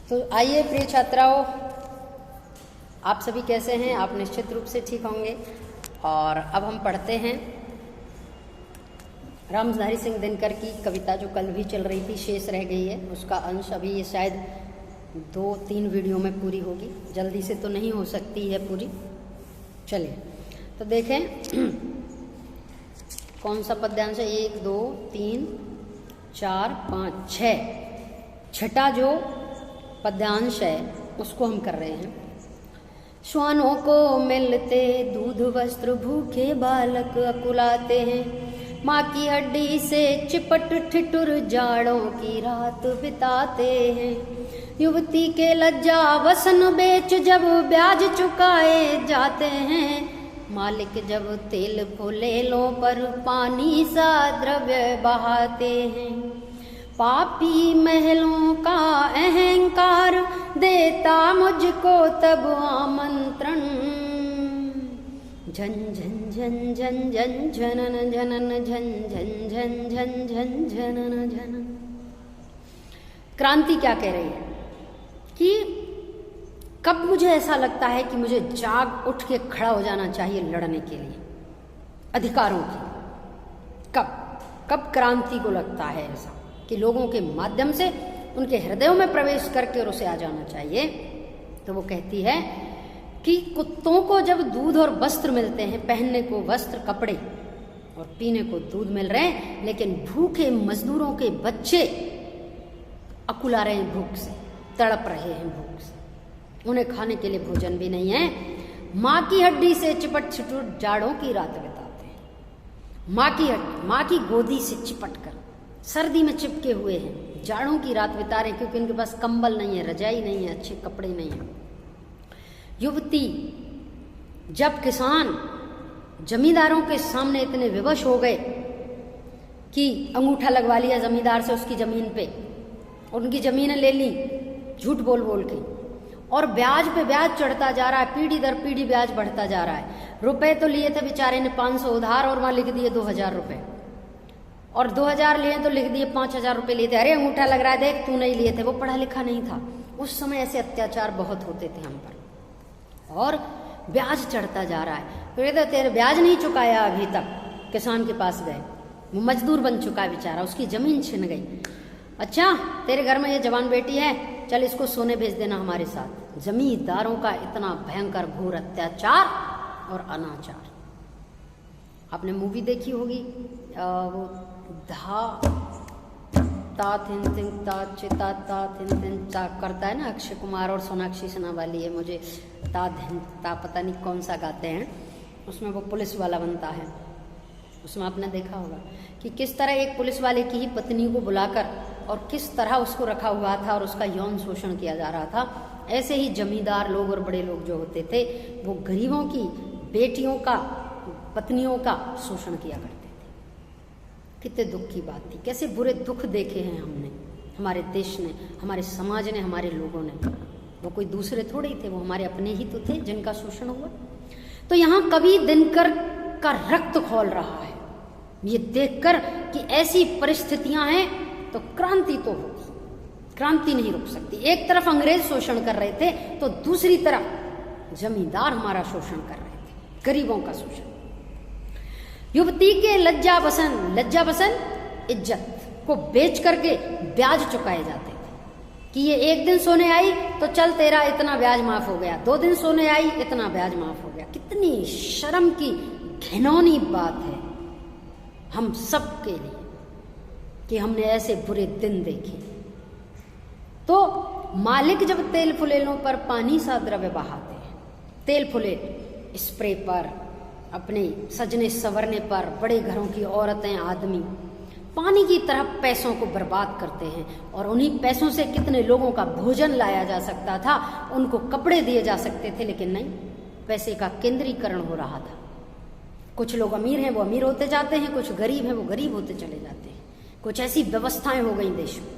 तो आइए प्रिय छात्राओं, आप सभी कैसे हैं? आप निश्चित रूप से ठीक होंगे। और अब हम पढ़ते हैं रामधारी सिंह दिनकर की कविता, जो कल भी चल रही थी, शेष रह गई है। उसका अंश अभी ये शायद 2-3 वीडियो में पूरी होगी, जल्दी से तो नहीं हो सकती है पूरी। चलिए तो देखें कौन सा पद्यांश है। 1 2 3 4 5 6, छठा जो पद्यांश है उसको हम कर रहे हैं। श्वानों को मिलते दूध वस्त्र, भूखे बालक अकुलाते हैं। माँ की हड्डी से चिपट ठिठुर, जाड़ों की रात बिताते हैं। युवती के लज्जा वसन बेच, जब ब्याज चुकाए जाते हैं। मालिक जब तेल फुलेलों पर पानी सा द्रव्य बहाते हैं। पापी महलों का अहंकार देता मुझको तब आमंत्रण। झन झन झन झन झन झनन झनन झन झन झन झन झन झनन झनन। क्रांति क्या कह रही है कि कब मुझे ऐसा लगता है कि मुझे जाग उठ के खड़ा हो जाना चाहिए लड़ने के लिए अधिकारों की। कब क्रांति को लगता है ऐसा कि लोगों के माध्यम से उनके हृदयों में प्रवेश करके और उसे आ जाना चाहिए। तो वो कहती है कि कुत्तों को जब दूध और वस्त्र मिलते हैं, पहनने को वस्त्र कपड़े और पीने को दूध मिल रहे हैं, लेकिन भूखे मजदूरों के बच्चे अकुला रहे हैं, भूख से तड़प रहे हैं, भूख से। उन्हें खाने के लिए भोजन भी नहीं है। माँ की हड्डी से चिपट छिटुट जाड़ों की रात बिताते हैं। माँ की गोदी से चिपट कर सर्दी में चिपके हुए हैं, जाड़ों की रात बिता रहे हैं, क्योंकि उनके पास कंबल नहीं है, रजाई नहीं है, अच्छे कपड़े नहीं है। युवती जब किसान जमींदारों के सामने इतने विवश हो गए कि अंगूठा लगवा लिया जमींदार से उसकी जमीन पे, उनकी जमीनें ले ली झूठ बोल बोल के, और ब्याज पे ब्याज चढ़ता जा रहा है, पीढ़ी दर पीढ़ी ब्याज बढ़ता जा रहा है। रुपए तो लिए थे बेचारे ने 500 उधार, और वहां लिख दिए 2000 रुपए, और 2000 लिए तो लिख दिए 5000 रुपए लिए थे। अरे अंगूठा लग रहा है, देख तू नहीं लिए थे। वो पढ़ा लिखा नहीं था। उस समय ऐसे अत्याचार बहुत होते थे हम पर, और ब्याज चढ़ता जा रहा है। फिर तो तेरे ब्याज नहीं चुकाया अभी तक। किसान के पास गए, वो मजदूर बन चुका है बेचारा, उसकी जमीन छिन गई। अच्छा तेरे घर में ये जवान बेटी है, चल इसको सोने भेज देना हमारे साथ। जमींदारों का इतना भयंकर घोर अत्याचार और अनाचार। आपने मूवी देखी होगी, वो करता है ना अक्षय कुमार और सोनाक्षी सिन्हा वाली है। मुझे ता पता नहीं कौन सा गाते हैं। उसमें वो पुलिस वाला बनता है। उसमें आपने देखा होगा कि किस तरह एक पुलिस वाले की ही पत्नी को बुलाकर और किस तरह उसको रखा हुआ था और उसका यौन शोषण किया जा रहा था। ऐसे ही जमींदार लोग और बड़े लोग जो होते थे, वो गरीबों की बेटियों का, पत्नियों का शोषण किया करते थे। कितने दुख की बात थी। कैसे बुरे दुख देखे हैं हमने, हमारे देश ने, हमारे समाज ने, हमारे लोगों ने। वो कोई दूसरे थोड़े ही थे, वो हमारे अपने ही तो थे जिनका शोषण हुआ। तो यहाँ कवि दिनकर का रक्त खौल रहा है ये देखकर कि ऐसी परिस्थितियां हैं तो क्रांति तो होगी, क्रांति नहीं रुक सकती। एक तरफ अंग्रेज शोषण कर रहे थे, तो दूसरी तरफ जमींदार हमारा शोषण कर रहे थे, गरीबों का शोषण। युवती के लज्जा बसन इज्जत को बेच करके ब्याज चुकाए जाते थे कि ये एक दिन सोने आई तो चल तेरा इतना ब्याज माफ हो गया, 2 दिन सोने आई इतना ब्याज माफ हो गया। कितनी शर्म की घिनौनी बात है हम सब के लिए कि हमने ऐसे बुरे दिन देखे। तो मालिक जब तेल फुलेलों पर पानी सा द्रव्य बहाते हैं, तेल फुलेल स्प्रे पर, अपने सजने संवरने पर, बड़े घरों की औरतें आदमी पानी की तरह पैसों को बर्बाद करते हैं। और उन्हीं पैसों से कितने लोगों का भोजन लाया जा सकता था, उनको कपड़े दिए जा सकते थे, लेकिन नहीं, पैसे का केंद्रीकरण हो रहा था। कुछ लोग अमीर हैं वो अमीर होते जाते हैं, कुछ गरीब हैं वो गरीब होते चले जाते हैं। कुछ ऐसी व्यवस्थाएं हो गई देश में।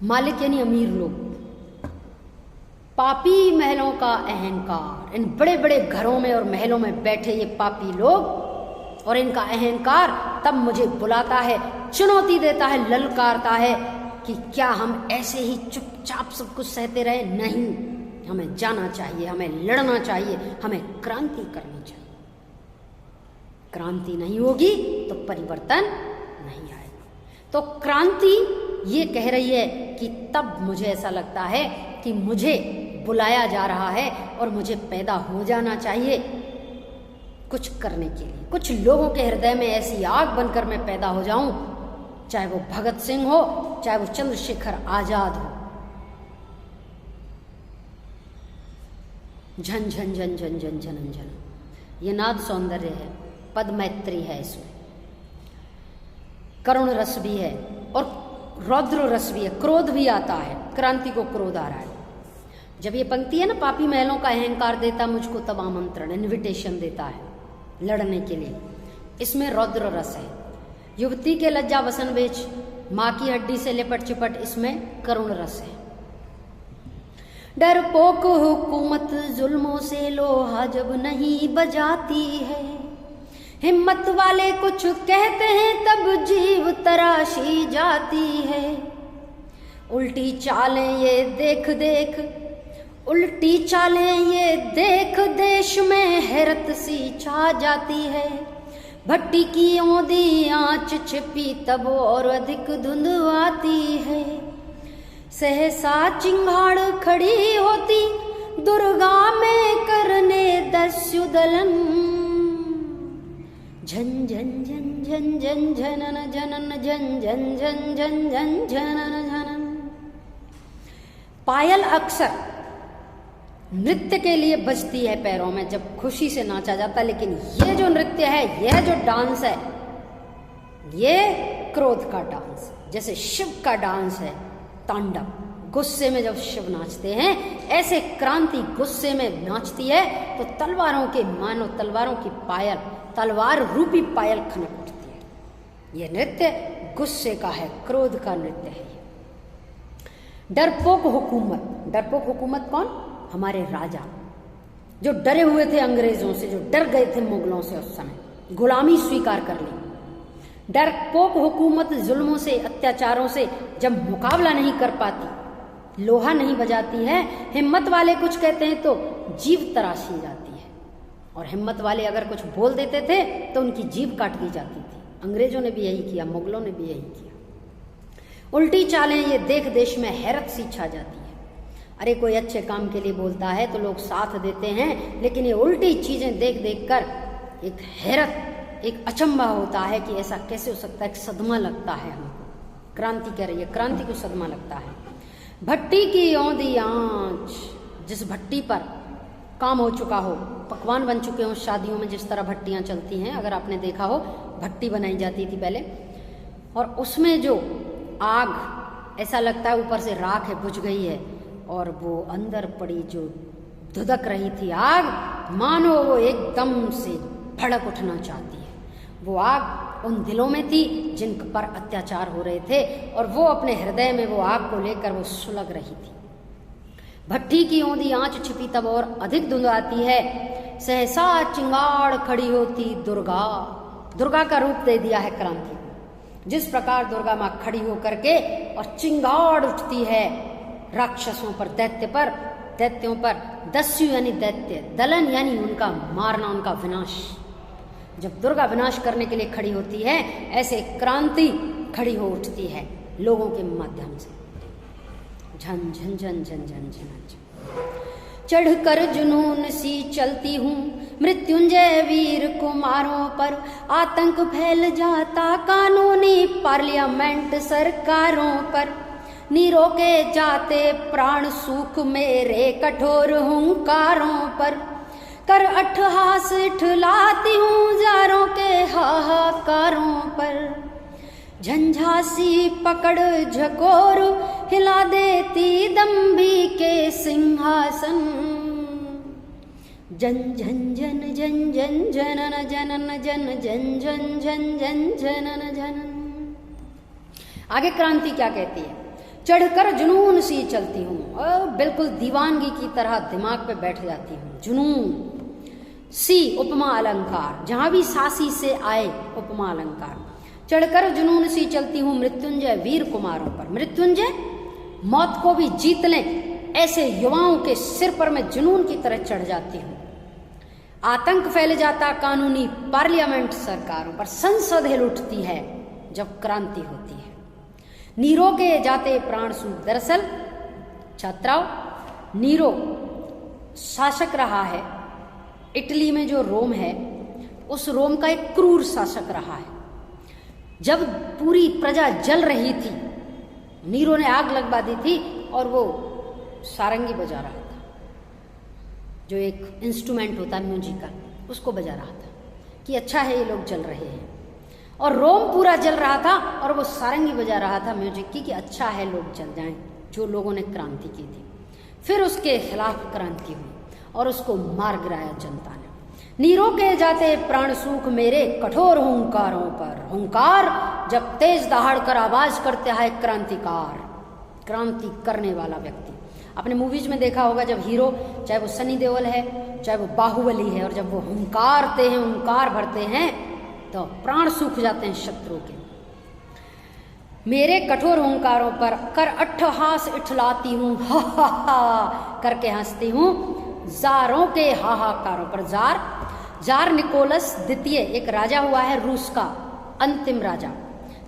मालिक यानी अमीर लोग, पापी महलों का अहंकार। इन बड़े बड़े घरों में और महलों में बैठे ये पापी लोग और इनका अहंकार तब मुझे बुलाता है, चुनौती देता है, ललकारता है कि क्या हम ऐसे ही चुपचाप सब कुछ सहते रहे? नहीं, हमें जाना चाहिए, हमें लड़ना चाहिए, हमें क्रांति करनी चाहिए। क्रांति नहीं होगी तो परिवर्तन नहीं आएगा। तो क्रांति ये कह रही है कि तब मुझे ऐसा लगता है कि मुझे बुलाया जा रहा है और मुझे पैदा हो जाना चाहिए कुछ करने के लिए। कुछ लोगों के हृदय में ऐसी आग बनकर मैं पैदा हो जाऊं, चाहे वो भगत सिंह हो, चाहे वो चंद्रशेखर आजाद हो। झन झन झन झन झन झन झन, ये नाद सौंदर्य है, पद मैत्री है, इसमें करुण रस भी है और रौद्र रस भी है, क्रोध भी आता है। क्रांति को क्रोध आ रहा है। जब ये पंक्ति है ना, पापी महलों का अहंकार देता मुझको तब आमंत्रण, इन्विटेशन देता है लड़ने के लिए, इसमें रौद्र रस है। युवती के लज्जा वसन बेच, माँ की हड्डी से लिपट चिपट, इसमें करुण रस है। डरपोक हुकूमत जुल्मों से लोहा जब नहीं बजाती है, हिम्मत वाले कुछ कहते हैं तब जीव तराशी जाती है। उल्टी चालें ये देख देख, उल्टी चालें ये देख, देश में हैरत सी छा जाती है। भट्टी की औंधी आंच छिपी तब और अधिक धुंध आती है। सहसा चिंगाड़ खड़ी होती दुर्गा में करने दस्युदलन, झन झन झन झन झन झनन जनन झन झन झन झन झन झनन झनन। पायल अक्सर नृत्य के लिए बजती है पैरों में जब खुशी से नाचा जाता है, लेकिन ये जो नृत्य है, यह जो डांस है, ये क्रोध का डांस है। जैसे शिव का डांस है तांडव, गुस्से में जब शिव नाचते हैं, ऐसे क्रांति गुस्से में नाचती है तो तलवारों के मानो तलवारों की पायल, तलवार रूपी पायल खनक उठती है। यह नृत्य गुस्से का है, क्रोध का नृत्य है। डरपोक हुकूमत, डरपोक हुकूमत कौन? हमारे राजा जो डरे हुए थे अंग्रेजों से, जो डर गए थे मुगलों से, उस समय गुलामी स्वीकार कर ली। डरपोक हुकूमत जुल्मों से, अत्याचारों से जब मुकाबला नहीं कर पाती, लोहा नहीं बजाती है, हिम्मत वाले कुछ कहते हैं तो जीभ तराशी जाती है। और हिम्मत वाले अगर कुछ बोल देते थे तो उनकी जीभ काट दी जाती थी। अंग्रेजों ने भी यही किया, मुगलों ने भी यही किया। उल्टी चालें ये देख देश में हैरत सी छा जाती है। अरे कोई अच्छे काम के लिए बोलता है तो लोग साथ देते हैं, लेकिन ये उल्टी चीजें देख देख कर एक हैरत, एक अचंभा होता है कि ऐसा कैसे हो सकता है, एक सदमा लगता है हमको। क्रांति कह रही है, क्रांति को सदमा लगता है। भट्टी की औंधी आंच, जिस भट्टी पर काम हो चुका हो, पकवान बन चुके हों, शादियों में जिस तरह भट्टियां चलती हैं, अगर आपने देखा हो, भट्टी बनाई जाती थी पहले, और उसमें जो आग, ऐसा लगता है ऊपर से राख है, बुझ गई है, और वो अंदर पड़ी जो धुदक रही थी आग, मानो वो एकदम से भड़क उठना चाहती है। वो आग उन दिलों में थी जिन पर अत्याचार हो रहे थे, और वो अपने हृदय में वो आग को लेकर वो सुलग रही थी। भट्टी की औंधी आंच छिपी तब और अधिक धुंध आती है। सहसा चिंगाड़ खड़ी होती दुर्गा, दुर्गा का रूप दे दिया है क्रांति को। जिस प्रकार दुर्गा माँ खड़ी होकर के और चिंगाड़ उठती है राक्षसों पर, दैत्यों पर, दस्यु यानी दैत्य, दलन यानी उनका मारना, उनका विनाश। जब दुर्गा विनाश करने के लिए खड़ी होती है, ऐसे क्रांति खड़ी हो उठती है लोगों के माध्यम से। झन झन झन झन झन झन, चढ़कर जुनून सी चलती हूँ मृत्युंजय वीर कुमारों पर, आतंक फैल जाता कानूनी पार्लियामेंट सरकारों पर, नीरो के जाते प्राण सूख मेरे कठोर हुंकारों पर, कर अट्ठहास ठुलाती हूँ जारों के हाहाकारों पर, झंझासी पकड़ झकोर हिला देती दम्भी के सिंहासन, जन जन जन जन जन जनन जनन जन जन जन जन जन जनन जनन। आगे क्रांति क्या कहती है? चढ़कर जुनून सी चलती हूँ, और बिल्कुल दीवानगी की तरह दिमाग पे बैठ जाती हूँ। जुनून सी उपमा अलंकार, जहां भी सासी से आए उपमा अलंकार। चढ़कर जुनून सी चलती हूँ मृत्युंजय वीर कुमारों पर। मृत्युंजय मौत को भी जीत लें ऐसे युवाओं के सिर पर मैं जुनून की तरह चढ़ जाती हूँ। आतंक फैल जाता कानूनी पार्लियामेंट सरकारों पर। संसद हिल उठती है जब क्रांति होती है। नीरो के जाते प्राण सूख। दरअसल छात्राओं, नीरो शासक रहा है इटली में, जो रोम है उस रोम का एक क्रूर शासक रहा है। जब पूरी प्रजा जल रही थी, नीरो ने आग लगवा दी थी और वो सारंगी बजा रहा था, जो एक इंस्ट्रूमेंट होता है म्यूजिक का, उसको बजा रहा था कि अच्छा है ये लोग जल रहे हैं। और रोम पूरा जल रहा था और वो सारंगी बजा रहा था म्यूजिक की कि अच्छा है लोग जल जाएं, जो लोगों ने क्रांति की थी। फिर उसके खिलाफ क्रांति हुई और उसको मार गिराया जनता ने। नीरो के जाते प्राण सूख मेरे कठोर हुंकारों पर। हुंकार जब तेज दहाड़ कर आवाज करता है क्रांतिकार, क्रांति करने वाला व्यक्ति। आपने मूवीज में देखा होगा जब हीरो, चाहे वो सनी देओल है चाहे वो बाहुबली है, और जब वो हुंकारते हैं, हुंकार भरते हैं तो प्राण सूख जाते हैं शत्रु के। मेरे कठोर हुंकारों पर कर अट्ठहास इठलाती हूँ, हा हा हा करके हंसती हूँ जारों के हाहाकारों पर। जार निकोलस द्वितीय एक राजा हुआ है रूस का, अंतिम राजा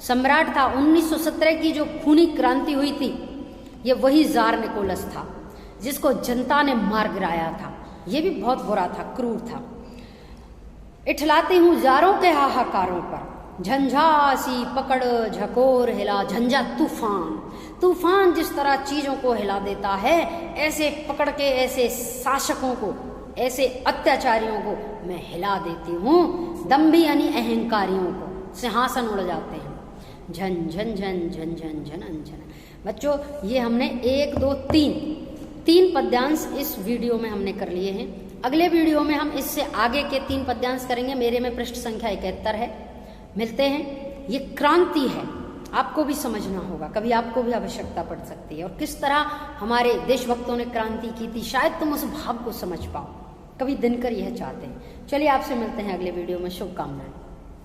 सम्राट था। 1917 की जो खूनी क्रांति हुई थी, ये वही जार निकोलस था जिसको जनता ने मार गिराया था। ये भी बहुत बुरा था, क्रूर था। इठलाती हूँ जारों के हाहाकारों पर। झंझासी पकड़ झकोर हिला। झंझा तूफान, तूफान जिस तरह चीजों को हिला देता है, ऐसे पकड़ के ऐसे शासकों को, ऐसे अत्याचारियों को मैं हिला देती हूँ। दम्भी यानी अहंकारियों को सिंहासन उड़ जाते हैं। झन झन झन झन झन झन झन। बच्चों, ये हमने 1 2 3 पद्यांश इस वीडियो में हमने कर लिए हैं। अगले वीडियो में हम इससे आगे के 3 पद्यांश करेंगे। मेरे में पृष्ठ संख्या 71 है। मिलते हैं। ये क्रांति है, आपको भी समझना होगा, कभी आपको भी आवश्यकता पड़ सकती है। और किस तरह हमारे देशभक्तों ने क्रांति की थी, शायद तुम उस भाव को समझ पाओ। कभी दिनकर यह चाहते हैं। चलिए आपसे मिलते हैं अगले वीडियो में। शुभकामनाएं।